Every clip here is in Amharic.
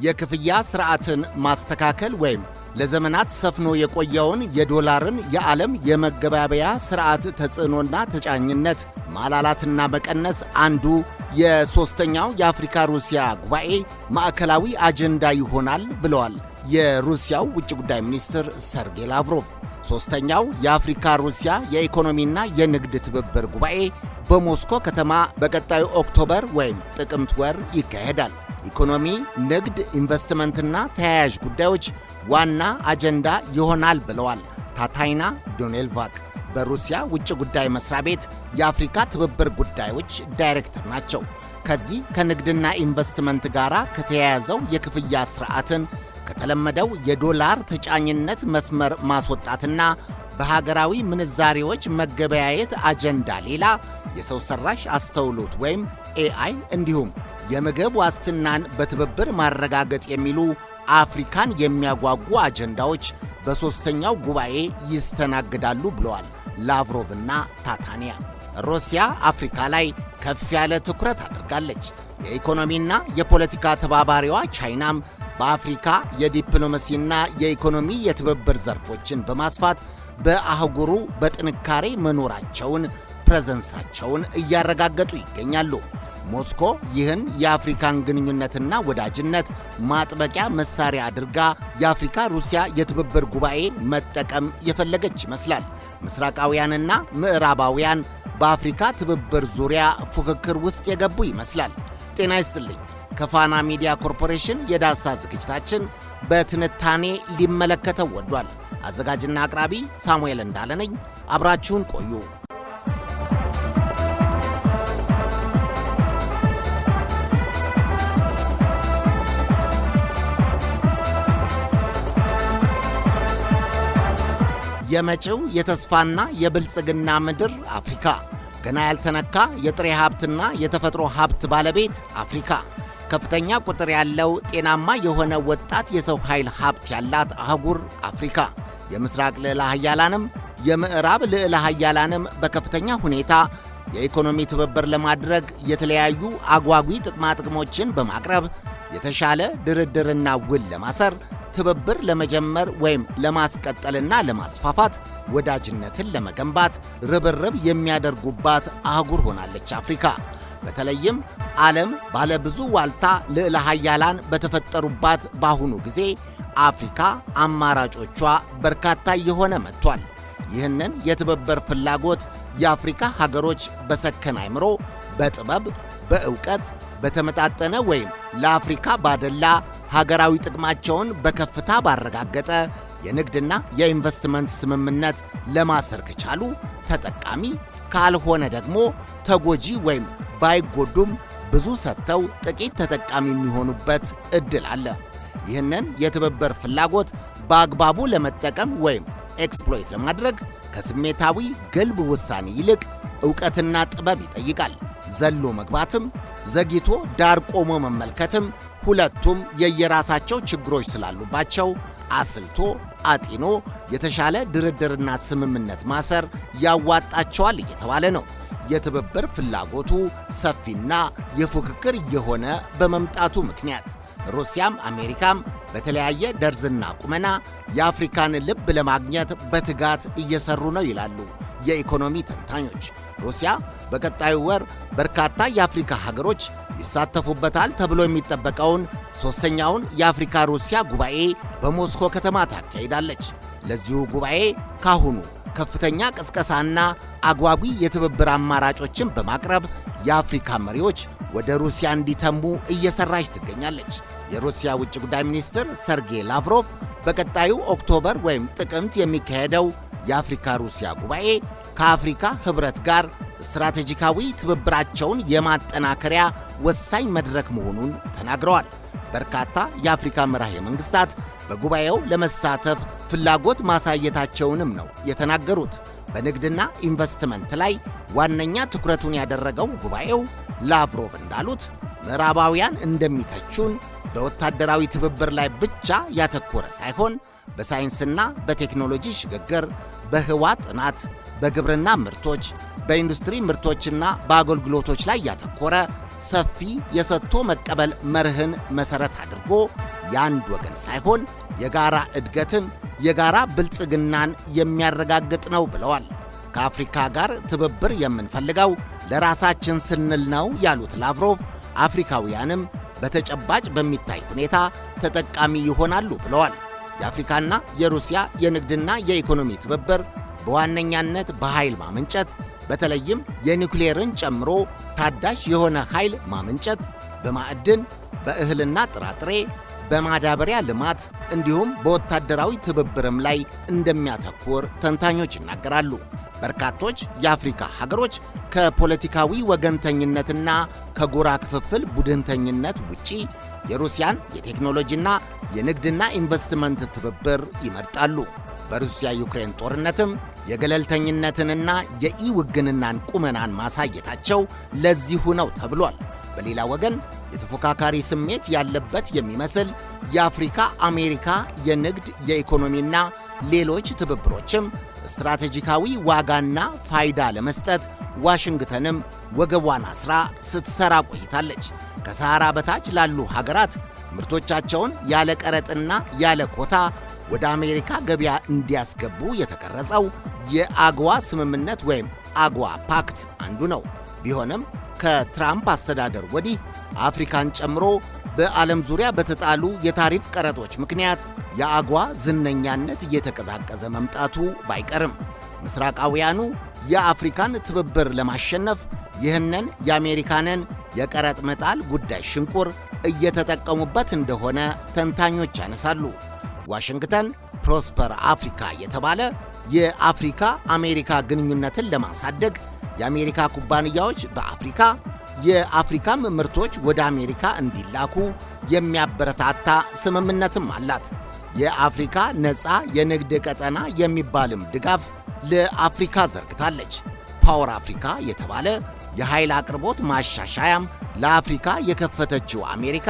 የክፍያ ስርዓትን ማስተካከል ወይም ለዘመናት ሰፍኖ የቆየውን የዶላርን የዓለም የመገበያያ ስርዓት ተጽዕኖና ተጫኝነት ማላላትና መቀነስ አንዱ የሶስተኛው የአፍሪካ ሩሲያ ጉባኤ ማዕከላዊ አጀንዳ ይሆናል ብለዋል የሩሲያው ውጭ ጉዳይ ሚኒስትር ሰርጌይ ላቭሮቭ። ሶስተኛው የአፍሪካ ሩሲያ የኢኮኖሚና የንግድ ትብብር ጉባኤ በሞስኮ ከተማ በቀጣዩ ኦክቶበር ወይም ጥቅምት ወር ይካሄዳል። ኢኮኖሚ፣ ንግድ፣ ኢንቨስትመንትና ተያያዥ ጉዳዮች ዋና አጀንዳ ይሆናል ብለዋል ታታይና ዶኔልቫክ በሩሲያ ውጭ ጉዳይ መስሪያ ቤት የአፍሪካ ትብብር ጉዳዮች ዳይሬክተር ናቸው። ከዚህ ከንግድና ኢንቨስትመንት ጋር ከተያያዘው የክፍያ ስርዓትን ከተለመደው የዶላር ተጫኝነት መስመር ማስወጣትና በሀገራዊ ምንዛሬዎች መገበያየት አጀንዳ ሌላ የሰው ሰራሽ አስተውሎት ወይም ኤአይ እንዲሁም የምግብ ዋስትናን በትብብር ማረጋገጥ የሚሉ አፍሪካን የሚያጓጉ አጀንዳዎች በሦስተኛው ጉባኤ ይስተናግዳሉ ብለዋል ላቭሮቭና ታታንያ። ሩሲያ አፍሪካ ላይ ከፍ ያለ ትኩረት አድርጋለች። የኢኮኖሚና የፖለቲካ ተባባሪዋ ቻይናም በአፍሪካ የዲፕሎማሲና የኢኮኖሚ የትብብር ዘርፎችን በማስፋት በአህጉሩ በጥንካሬ መኖራቸውን ፕሬዘንሳቸውን እያረጋገጡ ይገኛሉ። ሞስኮ ይህን የአፍሪካን ግንኙነትና ወዳጅነት ማጥበቂያ መሳሪያ አድርጋ የአፍሪካ ሩሲያ የትብብር ጉባኤ መጠቀም የፈለገች ይመስላል። ምስራቃውያንና ምዕራባውያን በአፍሪካ ትብብር ዙሪያ ፉክክር ውስጥ የገቡ ይመስላል። ጤና ይስጥልኝ። ከፋና ሚዲያ ኮርፖሬሽን የዳሳ ዝግጅታችን በትንታኔ ሊመለከተው ወዷል። አዘጋጅና አቅራቢ ሳሙኤል እንዳለ ነኝ። አብራችሁን ቆዩ። የመጪው የተስፋና የብልጽግና ምድር አፍሪካ፣ ገና ያልተነካ የጥሬ ሀብትና የተፈጥሮ ሀብት ባለቤት አፍሪካ፣ ከፍተኛ ቁጥር ያለው ጤናማ የሆነ ወጣት የሰው ኃይል ሀብት ያላት አህጉር አፍሪካ፣ የምስራቅ ልዕለ ኃያላንም የምዕራብ ልዕለ ኃያላንም በከፍተኛ ሁኔታ የኢኮኖሚ ትብብር ለማድረግ የተለያዩ አጓጊ ጥቅማጥቅሞችን በማቅረብ የተሻለ ድርድርና ውል ለማሰር ትብብር ለመጀመር ወይም ለማስቀጠልና ለማስፋፋት ወዳጅነትን ለመገንባት ርብርብ የሚያደርጉባት አህጉር ሆናለች አፍሪካ። በተለይም ዓለም ባለብዙ ዋልታ ልዕለ ኃያላን በተፈጠሩባት በአሁኑ ጊዜ አፍሪካ አማራጮቿ በርካታ እየሆነ መጥቷል። ይህንን የትብብር ፍላጎት የአፍሪካ ሀገሮች በሰከነ አእምሮ፣ በጥበብ፣ በእውቀት፣ በተመጣጠነ ወይም ለአፍሪካ ባደላ ሀገራዊ ጥቅማቸውን በከፍታ ባረጋገጠ የንግድና የኢንቨስትመንት ስምምነት ለማሰር ከቻሉ ተጠቃሚ፣ ካልሆነ ደግሞ ተጎጂ ወይም ባይጎዱም ብዙ ሰጥተው ጥቂት ተጠቃሚ የሚሆኑበት ዕድል አለ። ይህንን የትብብር ፍላጎት በአግባቡ ለመጠቀም ወይም ኤክስፕሎይት ለማድረግ ከስሜታዊ ግልብ ውሳኔ ይልቅ ዕውቀትና ጥበብ ይጠይቃል። ዘሎ መግባትም ዘግይቶ ዳር ቆሞ መመልከትም ሁለቱም የየራሳቸው ችግሮች ስላሉባቸው አስልቶ አጢኖ የተሻለ ድርድርና ስምምነት ማሰር ያዋጣቸዋል እየተባለ ነው። የትብብር ፍላጎቱ ሰፊና የፉክክር እየሆነ በመምጣቱ ምክንያት ሩሲያም አሜሪካም በተለያየ ደርዝና ቁመና የአፍሪካን ልብ ለማግኘት በትጋት እየሰሩ ነው ይላሉ የኢኮኖሚ ተንታኞች። ሩሲያ በቀጣዩ ወር በርካታ የአፍሪካ ሀገሮች ይሳተፉበታል ተብሎ የሚጠበቀውን ሦስተኛውን የአፍሪካ ሩሲያ ጉባኤ በሞስኮ ከተማ ታካሂዳለች። ለዚሁ ጉባኤ ካሁኑ ከፍተኛ ቅስቀሳና አጓጊ የትብብር አማራጮችን በማቅረብ የአፍሪካ መሪዎች ወደ ሩሲያ እንዲተሙ እየሰራች ትገኛለች። የሩሲያ ውጭ ጉዳይ ሚኒስትር ሰርጌይ ላቭሮቭ በቀጣዩ ኦክቶበር ወይም ጥቅምት የሚካሄደው የአፍሪካ ሩሲያ ጉባኤ ከአፍሪካ ኅብረት ጋር ስትራቴጂካዊ ትብብራቸውን የማጠናከሪያ ወሳኝ መድረክ መሆኑን ተናግረዋል። በርካታ የአፍሪካ መራሄ መንግሥታት በጉባኤው ለመሳተፍ ፍላጎት ማሳየታቸውንም ነው የተናገሩት። በንግድና ኢንቨስትመንት ላይ ዋነኛ ትኩረቱን ያደረገው ጉባኤው ላቭሮቭ እንዳሉት ምዕራባውያን እንደሚተቹን በወታደራዊ ትብብር ላይ ብቻ ያተኮረ ሳይሆን በሳይንስና በቴክኖሎጂ ሽግግር፣ በህዋ ጥናት፣ በግብርና ምርቶች፣ በኢንዱስትሪ ምርቶችና በአገልግሎቶች ላይ ያተኮረ ሰፊ የሰጥቶ መቀበል መርህን መሠረት አድርጎ የአንድ ወገን ሳይሆን የጋራ እድገትን፣ የጋራ ብልጽግናን የሚያረጋግጥ ነው ብለዋል። ከአፍሪካ ጋር ትብብር የምንፈልገው ለራሳችን ስንል ነው ያሉት ላቭሮቭ አፍሪካውያንም በተጨባጭ በሚታይ ሁኔታ ተጠቃሚ ይሆናሉ ብለዋል። የአፍሪካና የሩሲያ የንግድና የኢኮኖሚ ትብብር በዋነኛነት በኃይል ማመንጨት፣ በተለይም የኒውክሌርን ጨምሮ ታዳሽ የሆነ ኃይል ማመንጨት፣ በማዕድን፣ በእህልና ጥራጥሬ፣ በማዳበሪያ ልማት እንዲሁም በወታደራዊ ትብብርም ላይ እንደሚያተኩር ተንታኞች ይናገራሉ። በርካቶች የአፍሪካ ሀገሮች ከፖለቲካዊ ወገንተኝነትና ከጎራ ክፍፍል ቡድንተኝነት ውጪ የሩሲያን የቴክኖሎጂና የንግድና ኢንቨስትመንት ትብብር ይመርጣሉ። በሩሲያ ዩክሬን ጦርነትም የገለልተኝነትንና የኢውግንናን ቁመናን ማሳየታቸው ለዚሁ ነው ተብሏል። በሌላ ወገን የተፎካካሪ ስሜት ያለበት የሚመስል የአፍሪካ አሜሪካ የንግድ የኢኮኖሚና ሌሎች ትብብሮችም ስትራቴጂካዊ ዋጋና ፋይዳ ለመስጠት ዋሽንግተንም ወገቧን አስራ ስትሰራ ቆይታለች። ከሰሃራ በታች ላሉ ሀገራት ምርቶቻቸውን ያለ ቀረጥና ያለ ኮታ ወደ አሜሪካ ገበያ እንዲያስገቡ የተቀረጸው የአግዋ ስምምነት ወይም አግዋ ፓክት አንዱ ነው። ቢሆንም ከትራምፕ አስተዳደር ወዲህ አፍሪካን ጨምሮ በዓለም ዙሪያ በተጣሉ የታሪፍ ቀረጦች ምክንያት የአግዋ ዝነኛነት እየተቀዛቀዘ መምጣቱ ባይቀርም ምስራቃውያኑ የአፍሪካን ትብብር ለማሸነፍ ይህንን የአሜሪካንን የቀረጥ መጣል ጉዳይ ሽንቁር እየተጠቀሙበት እንደሆነ ተንታኞች ያነሳሉ። ዋሽንግተን ፕሮስፐር አፍሪካ የተባለ የአፍሪካ አሜሪካ ግንኙነትን ለማሳደግ የአሜሪካ ኩባንያዎች በአፍሪካ የአፍሪካም ምርቶች ወደ አሜሪካ እንዲላኩ የሚያበረታታ ስምምነትም አላት። የአፍሪካ ነፃ የንግድ ቀጠና የሚባልም ድጋፍ ለአፍሪካ ዘርግታለች። ፓወር አፍሪካ የተባለ የኃይል አቅርቦት ማሻሻያም ለአፍሪካ የከፈተችው አሜሪካ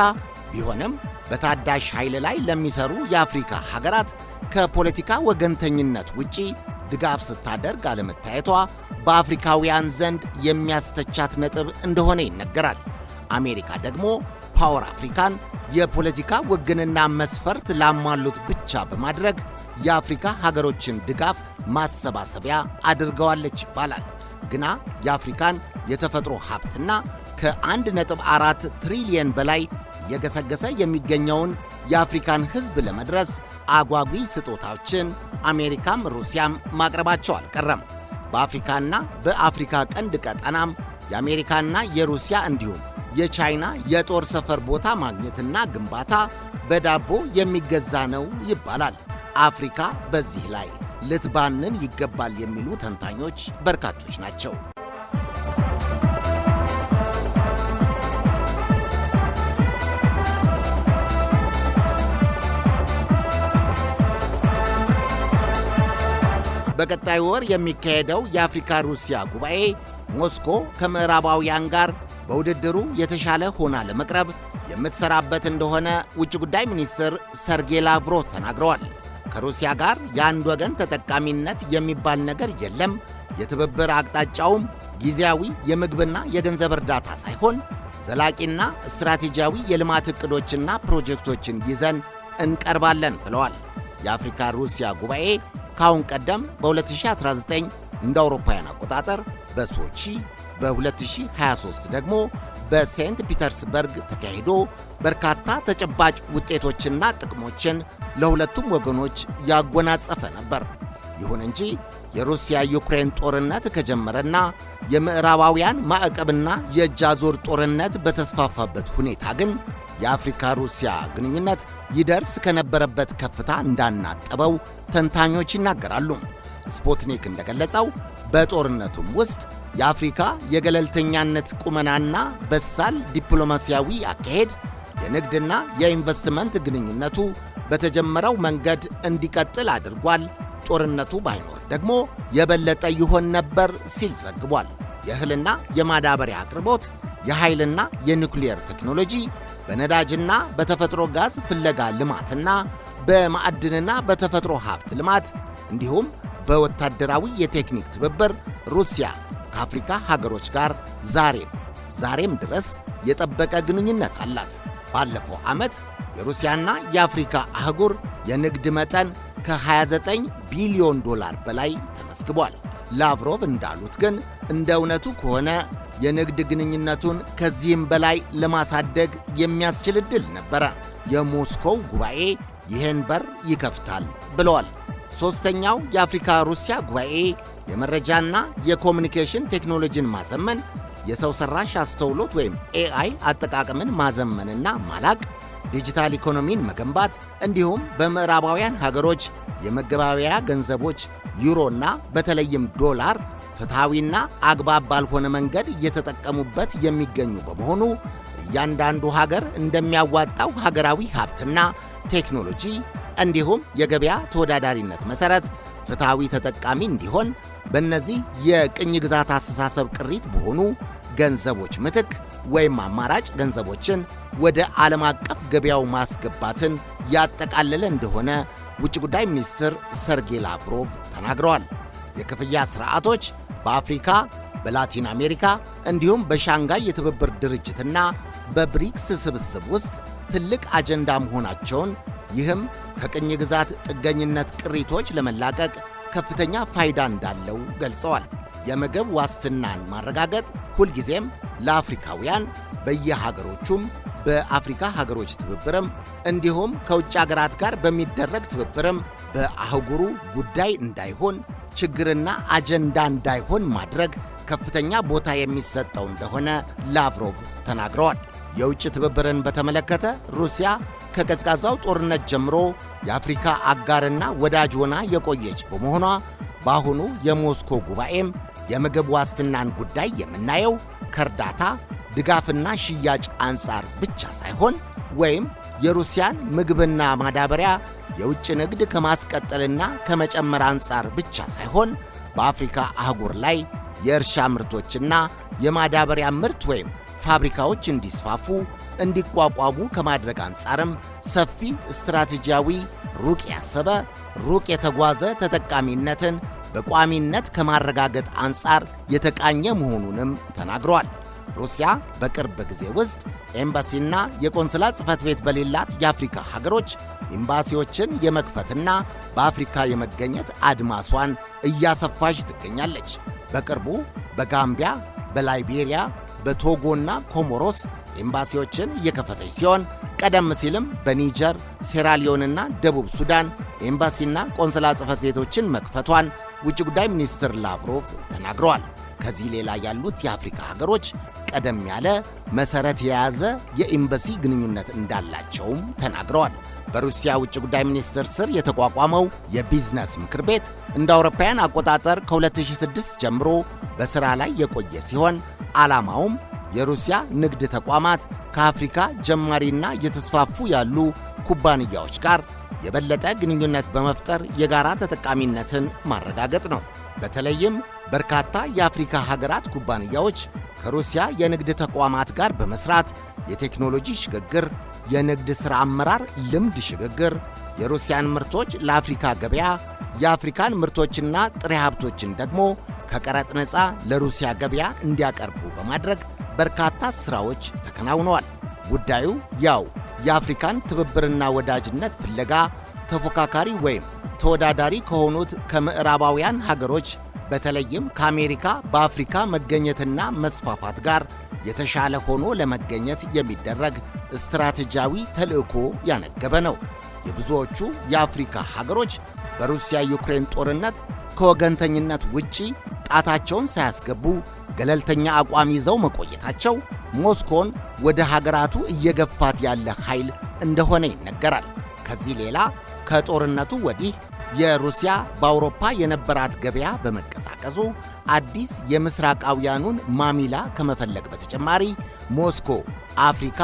ቢሆንም በታዳሽ ኃይል ላይ ለሚሰሩ የአፍሪካ ሀገራት ከፖለቲካ ወገንተኝነት ውጪ ድጋፍ ስታደርግ አለመታየቷ በአፍሪካውያን ዘንድ የሚያስተቻት ነጥብ እንደሆነ ይነገራል። አሜሪካ ደግሞ ፓወር አፍሪካን የፖለቲካ ውግንና መስፈርት ላሟሉት ብቻ በማድረግ የአፍሪካ ሀገሮችን ድጋፍ ማሰባሰቢያ አድርገዋለች ይባላል። ግና የአፍሪካን የተፈጥሮ ሀብትና ከ1.4 ትሪሊየን በላይ እየገሰገሰ የሚገኘውን የአፍሪካን ሕዝብ ለመድረስ አጓጊ ስጦታዎችን አሜሪካም ሩሲያም ማቅረባቸው አልቀረም። በአፍሪካና በአፍሪካ ቀንድ ቀጠናም የአሜሪካና የሩሲያ እንዲሁም የቻይና የጦር ሰፈር ቦታ ማግኘትና ግንባታ በዳቦ የሚገዛ ነው ይባላል። አፍሪካ በዚህ ላይ ልትባንን ይገባል የሚሉ ተንታኞች በርካቶች ናቸው። በቀጣዩ ወር የሚካሄደው የአፍሪካ ሩሲያ ጉባኤ ሞስኮ ከምዕራባውያን ጋር በውድድሩ የተሻለ ሆና ለመቅረብ የምትሰራበት እንደሆነ ውጭ ጉዳይ ሚኒስትር ሰርጌይ ላቭሮቭ ተናግረዋል። ከሩሲያ ጋር የአንድ ወገን ተጠቃሚነት የሚባል ነገር የለም፣ የትብብር አቅጣጫውም ጊዜያዊ የምግብና የገንዘብ እርዳታ ሳይሆን ዘላቂና ስትራቴጂያዊ የልማት ዕቅዶችና ፕሮጀክቶችን ይዘን እንቀርባለን ብለዋል። የአፍሪካ ሩሲያ ጉባኤ ካሁን ቀደም በ2019 እንደ አውሮፓውያን አቆጣጠር በሶቺ በ2023 ደግሞ በሴንት ፒተርስበርግ ተካሂዶ በርካታ ተጨባጭ ውጤቶችና ጥቅሞችን ለሁለቱም ወገኖች ያጎናጸፈ ነበር። ይሁን እንጂ የሩሲያ ዩክሬን ጦርነት ከጀመረና የምዕራባውያን ማዕቀብና የእጅ አዙር ጦርነት በተስፋፋበት ሁኔታ ግን የአፍሪካ ሩሲያ ግንኙነት ይደርስ ከነበረበት ከፍታ እንዳናጠበው ተንታኞች ይናገራሉ። ስፑትኒክ እንደገለጸው በጦርነቱም ውስጥ የአፍሪካ የገለልተኛነት ቁመናና በሳል ዲፕሎማሲያዊ አካሄድ የንግድና የኢንቨስትመንት ግንኙነቱ በተጀመረው መንገድ እንዲቀጥል አድርጓል። ጦርነቱ ባይኖር ደግሞ የበለጠ ይሆን ነበር ሲል ዘግቧል። የእህልና የማዳበሪያ አቅርቦት፣ የኃይልና የኒውክሌር ቴክኖሎጂ፣ በነዳጅና በተፈጥሮ ጋዝ ፍለጋ ልማትና በማዕድንና በተፈጥሮ ሀብት ልማት እንዲሁም በወታደራዊ የቴክኒክ ትብብር ሩሲያ ከአፍሪካ ሀገሮች ጋር ዛሬም ድረስ የጠበቀ ግንኙነት አላት። ባለፈው ዓመት የሩሲያና የአፍሪካ አህጉር የንግድ መጠን ከ29 ቢሊዮን ዶላር በላይ ተመዝግቧል። ላቭሮቭ እንዳሉት ግን እንደ እውነቱ ከሆነ የንግድ ግንኙነቱን ከዚህም በላይ ለማሳደግ የሚያስችል ዕድል ነበረ። የሞስኮው ጉባኤ ይህን በር ይከፍታል ብለዋል። ሦስተኛው የአፍሪካ ሩሲያ ጉባኤ የመረጃና የኮሚኒኬሽን ቴክኖሎጂን ማዘመን፣ የሰው ሠራሽ አስተውሎት ወይም ኤአይ አጠቃቀምን ማዘመንና ማላቅ፣ ዲጂታል ኢኮኖሚን መገንባት እንዲሁም በምዕራባውያን ሀገሮች የመገበያያ ገንዘቦች ዩሮና በተለይም ዶላር ፍትሐዊና አግባብ ባልሆነ መንገድ እየተጠቀሙበት የሚገኙ በመሆኑ እያንዳንዱ ሀገር እንደሚያዋጣው ሀገራዊ ሀብትና ቴክኖሎጂ እንዲሁም የገበያ ተወዳዳሪነት መሠረት ፍትሐዊ ተጠቃሚ እንዲሆን በእነዚህ የቅኝ ግዛት አስተሳሰብ ቅሪት በሆኑ ገንዘቦች ምትክ ወይም አማራጭ ገንዘቦችን ወደ ዓለም አቀፍ ገበያው ማስገባትን ያጠቃለለ እንደሆነ ውጭ ጉዳይ ሚኒስትር ሰርጌይ ላቭሮቭ ተናግረዋል። የክፍያ ሥርዓቶች በአፍሪካ፣ በላቲን አሜሪካ እንዲሁም በሻንጋይ የትብብር ድርጅትና በብሪክስ ስብስብ ውስጥ ትልቅ አጀንዳ መሆናቸውን፣ ይህም ከቅኝ ግዛት ጥገኝነት ቅሪቶች ለመላቀቅ ከፍተኛ ፋይዳ እንዳለው ገልጸዋል። የምግብ ዋስትናን ማረጋገጥ ሁልጊዜም ለአፍሪካውያን በየሀገሮቹም በአፍሪካ ሀገሮች ትብብርም እንዲሁም ከውጭ አገራት ጋር በሚደረግ ትብብርም በአህጉሩ ጉዳይ እንዳይሆን ችግርና አጀንዳ እንዳይሆን ማድረግ ከፍተኛ ቦታ የሚሰጠው እንደሆነ ላቭሮቭ ተናግረዋል። የውጭ ትብብርን በተመለከተ ሩሲያ ከቀዝቃዛው ጦርነት ጀምሮ የአፍሪካ አጋርና ወዳጅ ሆና የቆየች በመሆኗ በአሁኑ የሞስኮ ጉባኤም የምግብ ዋስትናን ጉዳይ የምናየው ከእርዳታ ድጋፍና ሽያጭ አንጻር ብቻ ሳይሆን ወይም የሩሲያን ምግብና ማዳበሪያ የውጭ ንግድ ከማስቀጠልና ከመጨመር አንጻር ብቻ ሳይሆን በአፍሪካ አህጉር ላይ የእርሻ ምርቶችና የማዳበሪያ ምርት ወይም ፋብሪካዎች እንዲስፋፉ እንዲቋቋሙ ከማድረግ አንጻርም ሰፊ ስትራቴጂያዊ ሩቅ ያሰበ ሩቅ የተጓዘ ተጠቃሚነትን በቋሚነት ከማረጋገጥ አንጻር የተቃኘ መሆኑንም ተናግረዋል። ሩሲያ በቅርብ ጊዜ ውስጥ ኤምባሲና የቆንስላ ጽሕፈት ቤት በሌላት የአፍሪካ ሀገሮች ኤምባሲዎችን የመክፈትና በአፍሪካ የመገኘት አድማሷን እያሰፋች ትገኛለች። በቅርቡ በጋምቢያ፣ በላይቤሪያ፣ በቶጎና ኮሞሮስ ኤምባሲዎችን እየከፈተች ሲሆን ቀደም ሲልም በኒጀር፣ ሴራሊዮንና ደቡብ ሱዳን ኤምባሲና ቆንስላ ጽሕፈት ቤቶችን መክፈቷን ውጭ ጉዳይ ሚኒስትር ላቭሮቭ ተናግረዋል። ከዚህ ሌላ ያሉት የአፍሪካ ሀገሮች ቀደም ያለ መሠረት የያዘ የኤምባሲ ግንኙነት እንዳላቸውም ተናግረዋል። በሩሲያ ውጭ ጉዳይ ሚኒስትር ስር የተቋቋመው የቢዝነስ ምክር ቤት እንደ አውሮፓውያን አቆጣጠር ከ2006 ጀምሮ በሥራ ላይ የቆየ ሲሆን ዓላማውም የሩሲያ ንግድ ተቋማት ከአፍሪካ ጀማሪና እየተስፋፉ ያሉ ኩባንያዎች ጋር የበለጠ ግንኙነት በመፍጠር የጋራ ተጠቃሚነትን ማረጋገጥ ነው። በተለይም በርካታ የአፍሪካ ሀገራት ኩባንያዎች ከሩሲያ የንግድ ተቋማት ጋር በመስራት የቴክኖሎጂ ሽግግር፣ የንግድ ሥራ አመራር ልምድ ሽግግር፣ የሩሲያን ምርቶች ለአፍሪካ ገበያ፣ የአፍሪካን ምርቶችና ጥሬ ሀብቶችን ደግሞ ከቀረጥ ነፃ ለሩሲያ ገበያ እንዲያቀርቡ በማድረግ በርካታ ሥራዎች ተከናውነዋል። ጉዳዩ ያው የአፍሪካን ትብብርና ወዳጅነት ፍለጋ ተፎካካሪ ወይም ተወዳዳሪ ከሆኑት ከምዕራባውያን ሀገሮች በተለይም ከአሜሪካ በአፍሪካ መገኘትና መስፋፋት ጋር የተሻለ ሆኖ ለመገኘት የሚደረግ ስትራቴጂያዊ ተልዕኮ ያነገበ ነው። የብዙዎቹ የአፍሪካ ሀገሮች በሩሲያ ዩክሬን ጦርነት ከወገንተኝነት ውጪ ጣታቸውን ሳያስገቡ ገለልተኛ አቋም ይዘው መቆየታቸው ሞስኮን ወደ ሀገራቱ እየገፋት ያለ ኃይል እንደሆነ ይነገራል። ከዚህ ሌላ ከጦርነቱ ወዲህ የሩሲያ በአውሮፓ የነበራት ገበያ በመቀዛቀዙ አዲስ የምስራቃውያኑን ማሚላ ከመፈለግ በተጨማሪ ሞስኮ አፍሪካ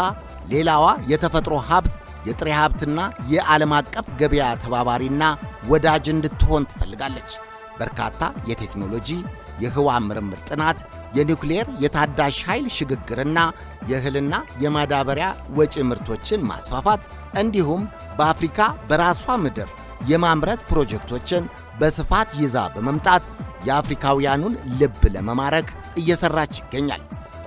ሌላዋ የተፈጥሮ ሀብት የጥሬ ሀብትና የዓለም አቀፍ ገበያ ተባባሪና ወዳጅ እንድትሆን ትፈልጋለች። በርካታ የቴክኖሎጂ፣ የህዋ ምርምር ጥናት፣ የኒውክሌር የታዳሽ ኃይል ሽግግርና የእህልና የማዳበሪያ ወጪ ምርቶችን ማስፋፋት እንዲሁም በአፍሪካ በራሷ ምድር የማምረት ፕሮጀክቶችን በስፋት ይዛ በመምጣት የአፍሪካውያኑን ልብ ለመማረክ እየሰራች ይገኛል።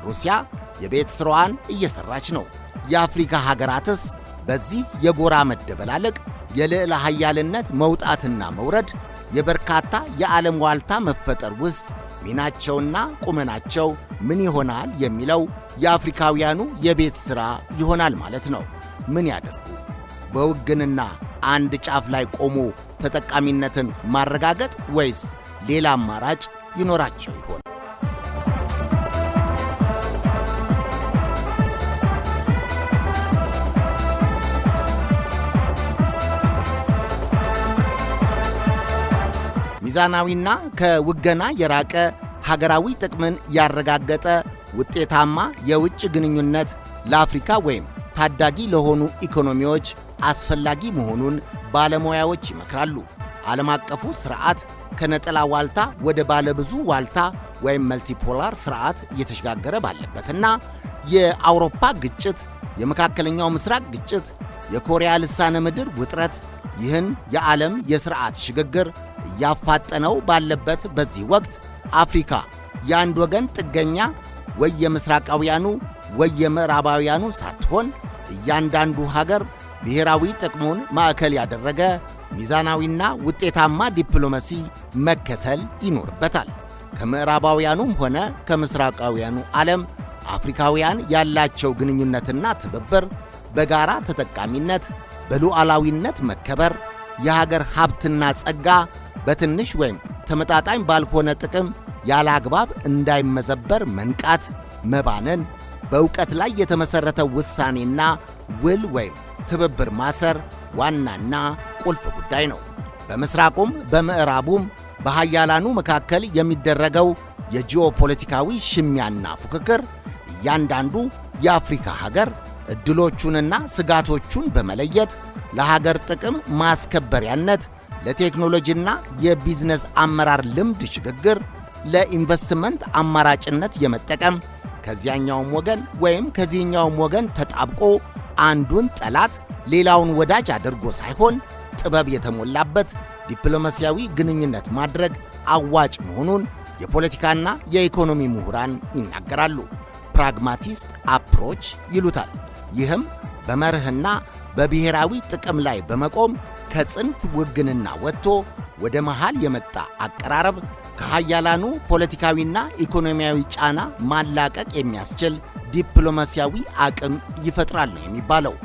ሩሲያ የቤት ሥራዋን እየሠራች ነው። የአፍሪካ ሀገራትስ በዚህ የጎራ መደበላለቅ የልዕለ ኃያልነት መውጣትና መውረድ የበርካታ የዓለም ዋልታ መፈጠር ውስጥ ሚናቸውና ቁመናቸው ምን ይሆናል የሚለው የአፍሪካውያኑ የቤት ሥራ ይሆናል ማለት ነው። ምን ያደርጉ? በውግንና አንድ ጫፍ ላይ ቆሞ ተጠቃሚነትን ማረጋገጥ ወይስ ሌላ አማራጭ ይኖራቸው ይሆን? ሚዛናዊና ከውገና የራቀ ሀገራዊ ጥቅምን ያረጋገጠ ውጤታማ የውጭ ግንኙነት ለአፍሪካ ወይም ታዳጊ ለሆኑ ኢኮኖሚዎች አስፈላጊ መሆኑን ባለሙያዎች ይመክራሉ። ዓለም አቀፉ ሥርዓት ከነጠላ ዋልታ ወደ ባለብዙ ዋልታ ወይም መልቲፖላር ሥርዓት እየተሸጋገረ ባለበትና የአውሮፓ ግጭት፣ የመካከለኛው ምስራቅ ግጭት፣ የኮሪያ ልሳነ ምድር ውጥረት ይህን የዓለም የሥርዓት ሽግግር እያፋጠነው ባለበት በዚህ ወቅት አፍሪካ የአንድ ወገን ጥገኛ ወይ የምሥራቃውያኑ ወይ የምዕራባውያኑ ሳትሆን እያንዳንዱ ሀገር ብሔራዊ ጥቅሙን ማዕከል ያደረገ ሚዛናዊና ውጤታማ ዲፕሎማሲ መከተል ይኖርበታል። ከምዕራባውያኑም ሆነ ከምሥራቃውያኑ ዓለም አፍሪካውያን ያላቸው ግንኙነትና ትብብር በጋራ ተጠቃሚነት፣ በሉዓላዊነት መከበር፣ የሀገር ሀብትና ጸጋ በትንሽ ወይም ተመጣጣኝ ባልሆነ ጥቅም ያለ አግባብ እንዳይመዘበር መንቃት፣ መባነን፣ በእውቀት ላይ የተመሠረተ ውሳኔና ውል ወይም ትብብር ማሰር ዋናና ቁልፍ ጉዳይ ነው። በምሥራቁም በምዕራቡም በሃያላኑ መካከል የሚደረገው የጂኦፖለቲካዊ ሽሚያና ፉክክር እያንዳንዱ የአፍሪካ ሀገር ዕድሎቹንና ስጋቶቹን በመለየት ለሀገር ጥቅም ማስከበሪያነት፣ ለቴክኖሎጂና የቢዝነስ አመራር ልምድ ሽግግር፣ ለኢንቨስትመንት አማራጭነት የመጠቀም ከዚያኛውም ወገን ወይም ከዚህኛውም ወገን ተጣብቆ አንዱን ጠላት ሌላውን ወዳጅ አድርጎ ሳይሆን ጥበብ የተሞላበት ዲፕሎማሲያዊ ግንኙነት ማድረግ አዋጭ መሆኑን የፖለቲካና የኢኮኖሚ ምሁራን ይናገራሉ። ፕራግማቲስት አፕሮች ይሉታል። ይህም በመርህና በብሔራዊ ጥቅም ላይ በመቆም ከጽንፍ ውግንና ወጥቶ ወደ መሃል የመጣ አቀራረብ ከሃያላኑ ፖለቲካዊና ኢኮኖሚያዊ ጫና ማላቀቅ የሚያስችል ዲፕሎማሲያዊ አቅም ይፈጥራል ነው የሚባለው።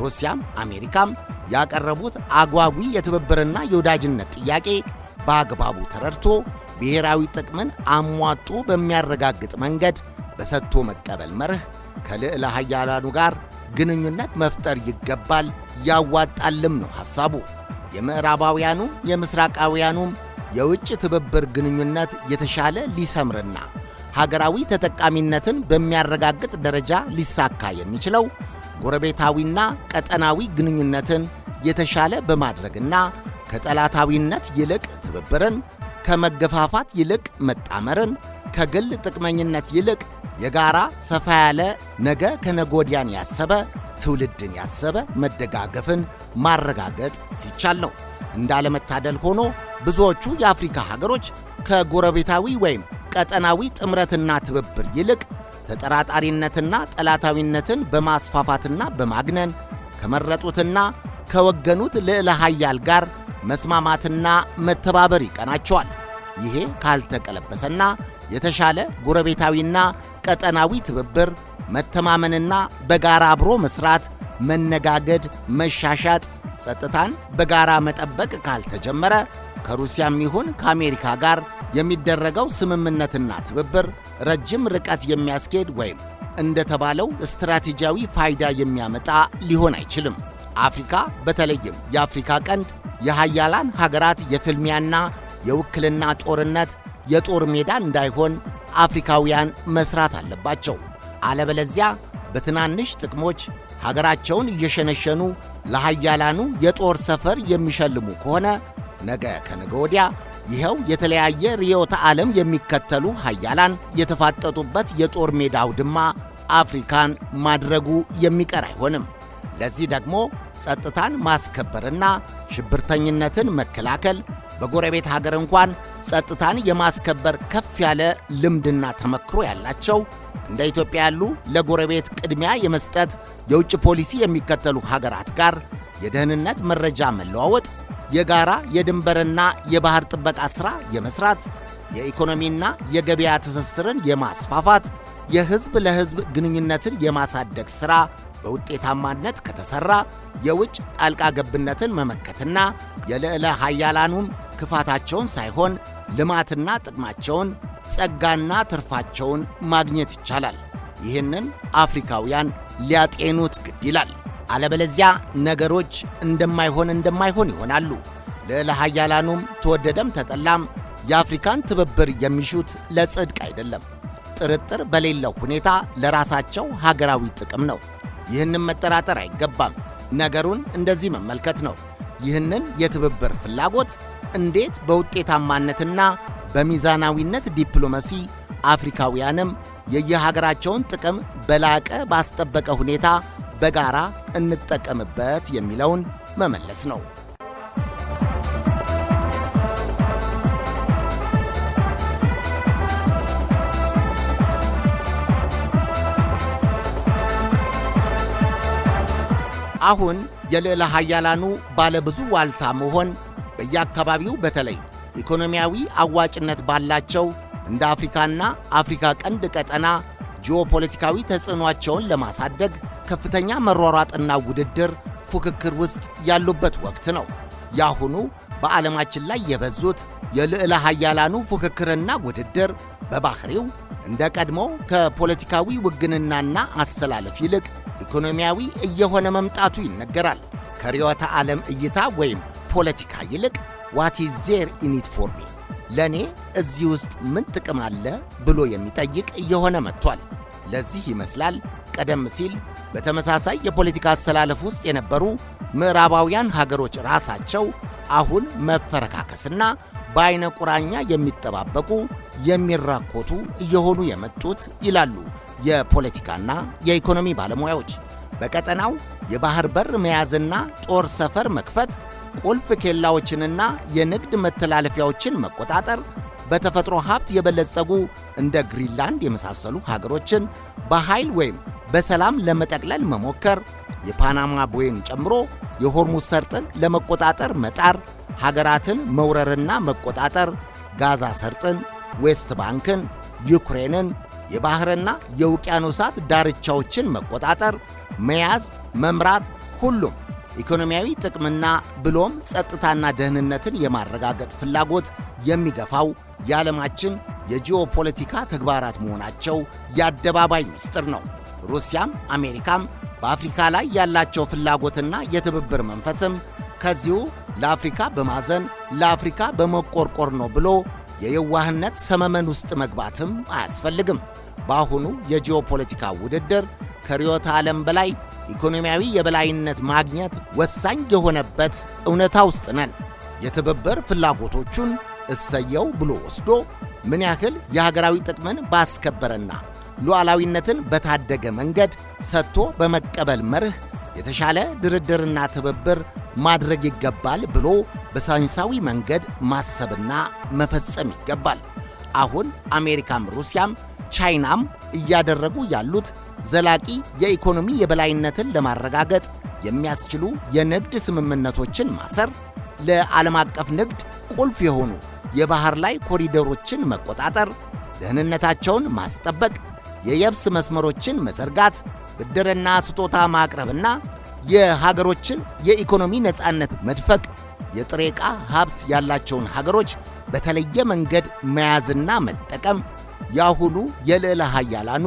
ሩሲያም አሜሪካም ያቀረቡት አጓጊ የትብብርና የወዳጅነት ጥያቄ በአግባቡ ተረድቶ ብሔራዊ ጥቅምን አሟጦ በሚያረጋግጥ መንገድ በሰጥቶ መቀበል መርህ ከልዕለ ኃያላኑ ጋር ግንኙነት መፍጠር ይገባል፣ ያዋጣልም ነው ሐሳቡ። የምዕራባውያኑም የምሥራቃውያኑም የውጭ ትብብር ግንኙነት የተሻለ ሊሰምርና ሀገራዊ ተጠቃሚነትን በሚያረጋግጥ ደረጃ ሊሳካ የሚችለው ጎረቤታዊና ቀጠናዊ ግንኙነትን የተሻለ በማድረግና ከጠላታዊነት ይልቅ ትብብርን፣ ከመገፋፋት ይልቅ መጣመርን፣ ከግል ጥቅመኝነት ይልቅ የጋራ ሰፋ ያለ ነገ ከነጎዲያን ያሰበ ትውልድን ያሰበ መደጋገፍን ማረጋገጥ ሲቻል ነው። እንዳለመታደል ሆኖ ብዙዎቹ የአፍሪካ ሀገሮች ከጎረቤታዊ ወይም ቀጠናዊ ጥምረትና ትብብር ይልቅ ተጠራጣሪነትና ጠላታዊነትን በማስፋፋትና በማግነን ከመረጡትና ከወገኑት ልዕለ ኃያል ጋር መስማማትና መተባበር ይቀናቸዋል። ይሄ ካልተቀለበሰና የተሻለ ጎረቤታዊና ቀጠናዊ ትብብር፣ መተማመንና በጋራ አብሮ መስራት፣ መነጋገድ፣ መሻሻጥ፣ ጸጥታን በጋራ መጠበቅ ካልተጀመረ ከሩሲያም ይሁን ከአሜሪካ ጋር የሚደረገው ስምምነትና ትብብር ረጅም ርቀት የሚያስኬድ ወይም እንደተባለው ስትራቴጂያዊ ፋይዳ የሚያመጣ ሊሆን አይችልም። አፍሪካ በተለይም የአፍሪካ ቀንድ የሃያላን ሀገራት የፍልሚያና የውክልና ጦርነት የጦር ሜዳ እንዳይሆን አፍሪካውያን መስራት አለባቸው። አለበለዚያ በትናንሽ ጥቅሞች ሀገራቸውን እየሸነሸኑ ለሃያላኑ የጦር ሰፈር የሚሸልሙ ከሆነ ነገ ከነገ ወዲያ ይኸው የተለያየ ርዕዮተ ዓለም የሚከተሉ ሃያላን የተፋጠጡበት የጦር ሜዳ አውድማ አፍሪካን ማድረጉ የሚቀር አይሆንም። ለዚህ ደግሞ ጸጥታን ማስከበርና ሽብርተኝነትን መከላከል በጎረቤት ሀገር እንኳን ጸጥታን የማስከበር ከፍ ያለ ልምድና ተመክሮ ያላቸው እንደ ኢትዮጵያ ያሉ ለጎረቤት ቅድሚያ የመስጠት የውጭ ፖሊሲ የሚከተሉ ሀገራት ጋር የደህንነት መረጃ መለዋወጥ፣ የጋራ የድንበርና የባህር ጥበቃ ሥራ የመሥራት፣ የኢኮኖሚና የገበያ ትስስርን የማስፋፋት፣ የሕዝብ ለሕዝብ ግንኙነትን የማሳደግ ሥራ በውጤታማነት ከተሠራ የውጭ ጣልቃ ገብነትን መመከትና የልዕለ ኃያላኑም ክፋታቸውን ሳይሆን ልማትና ጥቅማቸውን፣ ጸጋና ትርፋቸውን ማግኘት ይቻላል። ይህንን አፍሪካውያን ሊያጤኑት ግድ ይላል። አለበለዚያ ነገሮች እንደማይሆን ይሆናሉ። ልዕለ ኃያላኑም ተወደደም ተጠላም የአፍሪካን ትብብር የሚሹት ለጽድቅ አይደለም፣ ጥርጥር በሌለው ሁኔታ ለራሳቸው ሀገራዊ ጥቅም ነው። ይህንን መጠራጠር አይገባም። ነገሩን እንደዚህ መመልከት ነው። ይህንን የትብብር ፍላጎት እንዴት በውጤታማነትና በሚዛናዊነት ዲፕሎማሲ አፍሪካውያንም የየሀገራቸውን ጥቅም በላቀ ባስጠበቀ ሁኔታ በጋራ እንጠቀምበት የሚለውን መመለስ ነው። አሁን የልዕለ ኃያላኑ ባለብዙ ዋልታ መሆን በየአካባቢው በተለይ ኢኮኖሚያዊ አዋጭነት ባላቸው እንደ አፍሪካና አፍሪካ ቀንድ ቀጠና ጂኦፖለቲካዊ ተጽዕኖአቸውን ለማሳደግ ከፍተኛ መሯሯጥና ውድድር ፉክክር ውስጥ ያሉበት ወቅት ነው። ያሁኑ በዓለማችን ላይ የበዙት የልዕለ ኃያላኑ ፉክክርና ውድድር በባህሪው እንደ ቀድሞ ከፖለቲካዊ ውግንናና አሰላለፍ ይልቅ ኢኮኖሚያዊ እየሆነ መምጣቱ ይነገራል። ከርዕዮተ ዓለም እይታ ወይም ፖለቲካ ይልቅ ዋት ኢዝ ዜር ኢን ኢት ፎር ሚ፣ ለእኔ እዚህ ውስጥ ምን ጥቅም አለ ብሎ የሚጠይቅ እየሆነ መጥቷል። ለዚህ ይመስላል ቀደም ሲል በተመሳሳይ የፖለቲካ አሰላለፍ ውስጥ የነበሩ ምዕራባውያን ሀገሮች ራሳቸው አሁን መፈረካከስና በዐይነ ቁራኛ የሚጠባበቁ የሚራኮቱ እየሆኑ የመጡት ይላሉ የፖለቲካና የኢኮኖሚ ባለሙያዎች። በቀጠናው የባህር በር መያዝና ጦር ሰፈር መክፈት፣ ቁልፍ ኬላዎችንና የንግድ መተላለፊያዎችን መቆጣጠር፣ በተፈጥሮ ሀብት የበለጸጉ እንደ ግሪንላንድ የመሳሰሉ ሀገሮችን በኃይል ወይም በሰላም ለመጠቅለል መሞከር፣ የፓናማ ቦይን ጨምሮ የሆርሙዝ ሰርጥን ለመቆጣጠር መጣር፣ ሀገራትን መውረርና መቆጣጠር፣ ጋዛ ሰርጥን፣ ዌስት ባንክን፣ ዩክሬንን፣ የባሕርና የውቅያኖሳት ዳርቻዎችን መቆጣጠር፣ መያዝ፣ መምራት፣ ሁሉም ኢኮኖሚያዊ ጥቅምና ብሎም ጸጥታና ደህንነትን የማረጋገጥ ፍላጎት የሚገፋው የዓለማችን የጂኦፖለቲካ ተግባራት መሆናቸው የአደባባይ ምስጢር ነው። ሩሲያም አሜሪካም በአፍሪካ ላይ ያላቸው ፍላጎትና የትብብር መንፈስም ከዚሁ ለአፍሪካ በማዘን ለአፍሪካ በመቆርቆር ነው ብሎ የየዋህነት ሰመመን ውስጥ መግባትም አያስፈልግም። በአሁኑ የጂኦፖለቲካ ውድድር ከርዕዮተ ዓለም በላይ ኢኮኖሚያዊ የበላይነት ማግኘት ወሳኝ የሆነበት እውነታ ውስጥ ነን። የትብብር ፍላጎቶቹን እሰየው ብሎ ወስዶ ምን ያህል የሀገራዊ ጥቅምን ባስከበረና ሉዓላዊነትን በታደገ መንገድ ሰጥቶ በመቀበል መርህ የተሻለ ድርድርና ትብብር ማድረግ ይገባል ብሎ በሳይንሳዊ መንገድ ማሰብና መፈጸም ይገባል። አሁን አሜሪካም ሩሲያም ቻይናም እያደረጉ ያሉት ዘላቂ የኢኮኖሚ የበላይነትን ለማረጋገጥ የሚያስችሉ የንግድ ስምምነቶችን ማሰር፣ ለዓለም አቀፍ ንግድ ቁልፍ የሆኑ የባህር ላይ ኮሪደሮችን መቆጣጠር፣ ደህንነታቸውን ማስጠበቅ፣ የየብስ መስመሮችን መዘርጋት፣ ብድርና ስጦታ ማቅረብና የሀገሮችን የኢኮኖሚ ነፃነት መድፈቅ፣ የጥሬ ዕቃ ሀብት ያላቸውን ሀገሮች በተለየ መንገድ መያዝና መጠቀም ያሁኑ የልዕለ ኃያላኑ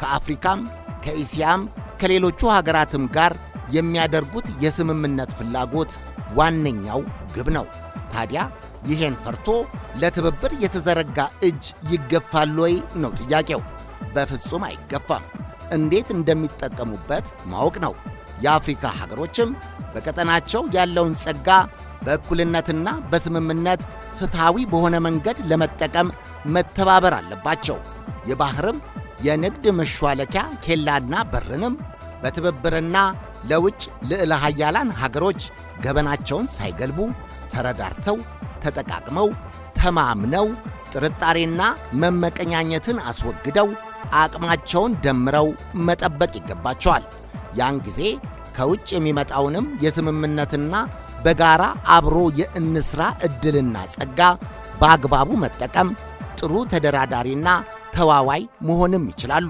ከአፍሪካም ከእስያም ከሌሎቹ ሀገራትም ጋር የሚያደርጉት የስምምነት ፍላጎት ዋነኛው ግብ ነው። ታዲያ ይሄን ፈርቶ ለትብብር የተዘረጋ እጅ ይገፋል ወይ ነው ጥያቄው። በፍጹም አይገፋም። እንዴት እንደሚጠቀሙበት ማወቅ ነው። የአፍሪካ ሀገሮችም በቀጠናቸው ያለውን ጸጋ በእኩልነትና በስምምነት ፍትሐዊ በሆነ መንገድ ለመጠቀም መተባበር አለባቸው። የባህርም የንግድ መሿለኪያ ኬላና በርንም በትብብርና ለውጭ ልዕለ ኃያላን ሀገሮች ገበናቸውን ሳይገልቡ ተረዳርተው ተጠቃቅመው ተማምነው ጥርጣሬና መመቀኛኘትን አስወግደው አቅማቸውን ደምረው መጠበቅ ይገባቸዋል። ያን ጊዜ ከውጭ የሚመጣውንም የስምምነትና በጋራ አብሮ የእንስራ ዕድልና ጸጋ በአግባቡ መጠቀም፣ ጥሩ ተደራዳሪና ተዋዋይ መሆንም ይችላሉ።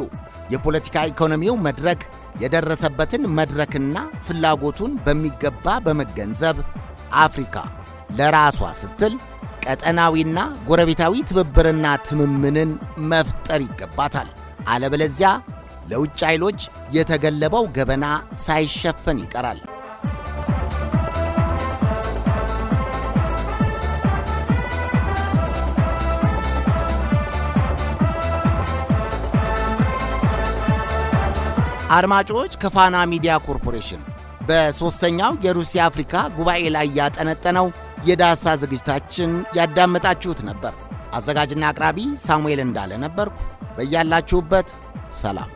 የፖለቲካ ኢኮኖሚው መድረክ የደረሰበትን መድረክና ፍላጎቱን በሚገባ በመገንዘብ አፍሪካ ለራሷ ስትል ቀጠናዊና ጎረቤታዊ ትብብርና ትምምንን መፍጠር ይገባታል። አለበለዚያ ለውጭ ኃይሎች የተገለበው ገበና ሳይሸፈን ይቀራል። አድማጮች፣ ከፋና ሚዲያ ኮርፖሬሽን በሦስተኛው የሩሲያ አፍሪካ ጉባኤ ላይ ያጠነጠነው የዳሰሳ ዝግጅታችን ያዳመጣችሁት ነበር። አዘጋጅና አቅራቢ ሳሙኤል እንዳለ ነበርኩ። በያላችሁበት ሰላም።